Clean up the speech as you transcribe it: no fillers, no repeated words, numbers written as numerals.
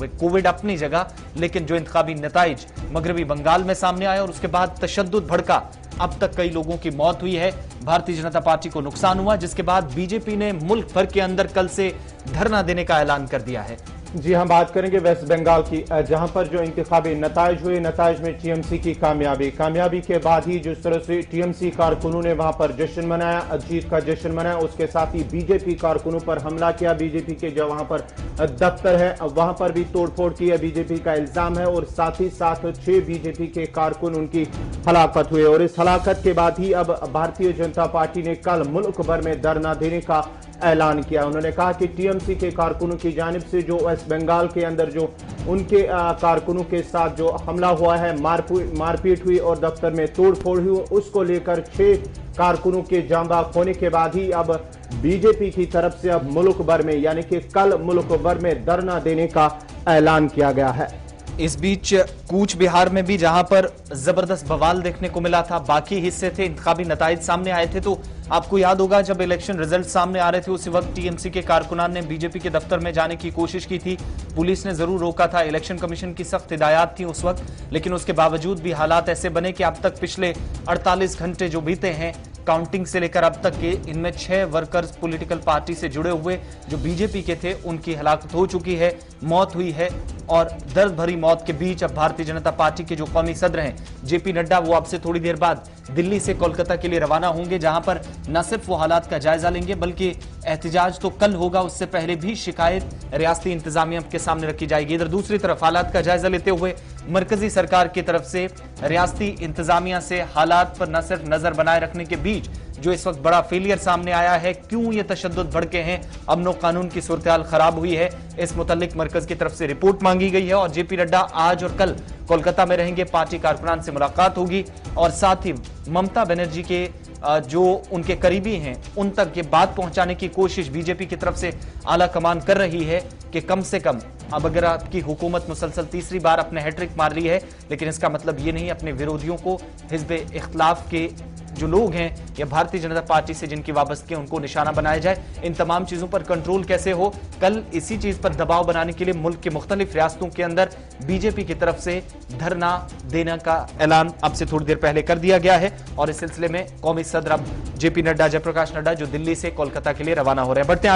Covid अपनी जगह, लेकिन जो इंतखाबी नताइज मगरबी बंगाल में सामने आया और उसके बाद तशद्दुद भड़का, अब तक कई लोगों की मौत हुई है, भारतीय जनता पार्टी को नुकसान हुआ, जिसके बाद बीजेपी ने मुल्क भर के अंदर कल से धरना देने का ऐलान कर दिया है। जी, हम बात करेंगे वेस्ट बंगाल की, जहां पर जो इंतखाबी नताइज हुए, नताइज में टीएमसी की कामयाबी के बाद ही जिस तरह से टीएमसी कारकुनों ने वहां पर जश्न मनाया, जीत का जश्न मनाया, उसके साथ ही बीजेपी कारकुनों पर हमला किया। बीजेपी के जो वहां पर दफ्तर है वहां पर भी तोड़फोड़ की है, बीजेपी का इल्जाम है, और साथ ही साथ 6 बीजेपी के कारकुन उनकी हलाकत हुए। और इस हलाकत के बाद ही अब भारतीय जनता पार्टी ने कल मुल्क भर में धरना देने का ऐलान किया। उन्होंने कहा कि टीएमसी के कारकुनों की जानिब से जो वेस्ट बंगाल के अंदर जो उनके कारकुनों के साथ जो हमला हुआ है, मारपीट हुई और दफ्तर में तोड़फोड़ हुई, उसको लेकर 6 कारकुनों के जान बाग होने के बाद ही अब बीजेपी की तरफ से अब मुल्क भर में, यानी कि कल मुल्क भर में धरना देने का ऐलान किया गया है। इस बीच कूच बिहार में भी जहां पर जबरदस्त बवाल देखने को मिला था, बाकी हिस्से थे, इंतखाबी नताइज सामने आए थे, तो आपको याद होगा जब इलेक्शन रिजल्ट सामने आ रहे थे उसी वक्त टीएमसी के कारकुनान ने बीजेपी के दफ्तर में जाने की कोशिश की थी। पुलिस ने जरूर रोका था, इलेक्शन कमीशन की सख्त हिदायत थी उस वक्त, लेकिन उसके बावजूद भी हालात ऐसे बने कि अब तक पिछले 48 घंटे जो बीते हैं काउंटिंग से लेकर अब तक के, इनमें 6 वर्कर्स पॉलिटिकल पार्टी से जुड़े हुए जो बीजेपी के थे उनकी हलाकत हो चुकी है, मौत हुई है। और दर्द भरी मौत के बीच अब भारतीय जनता पार्टी के जो कौमी सदर हैं जेपी नड्डा, वो अब से थोड़ी देर बाद दिल्ली से कोलकाता के लिए रवाना होंगे, जहां पर न सिर्फ वो हालात का जायजा लेंगे बल्कि एहतजाज तो कल होगा, उससे पहले भी शिकायत रियासती इंतजामिया के सामने रखी जाएगी। इधर दूसरी तरफ हालात का जायजा लेते हुए मरकजी सरकार की तरफ से रियासती इंतजामिया से हालात पर न सिर्फ नजर बनाए रखने के बीच जो इस वक्त बड़ा फेलियर सामने आया है, क्यों ये तशद्दुद भड़के हैं, अमनो कानून की सूरत-ए-हाल खराब हुई है, इस मुतल्लिक मरकज की तरफ से रिपोर्ट मांगी गई है। और जेपी नड्डा आज और कल कोलकाता में रहेंगे, पार्टी कारकुनान से मुलाकात होगी और साथ ही ममता बनर्जी के जो उनके करीबी हैं उन तक ये बात पहुंचाने की कोशिश बीजेपी की तरफ से आला कमान कर रही है कि कम से कम अब अगर आपकी हुकूमत मुसलसल तीसरी बार अपने हैट्रिक मार रही है, लेकिन इसका मतलब ये नहीं अपने विरोधियों को, हिज़्ब इख्तिलाफ के जो लोग हैं या भारतीय जनता पार्टी से जिनकी वाबस्तगी उनको निशाना बनाया जाए। इन तमाम चीजों पर कंट्रोल कैसे हो, कल इसी चीज पर दबाव बनाने के लिए मुल्क के मुख्तलिफ रियासतों के अंदर बीजेपी की तरफ से धरना देने का ऐलान अब से थोड़ी देर पहले कर दिया गया है। और इस सिलसिले में कौमी सदर अब जेपी नड्डा, जयप्रकाश नड्डा, जो दिल्ली से कोलकाता के लिए रवाना हो रहे हैं। बढ़ते हैं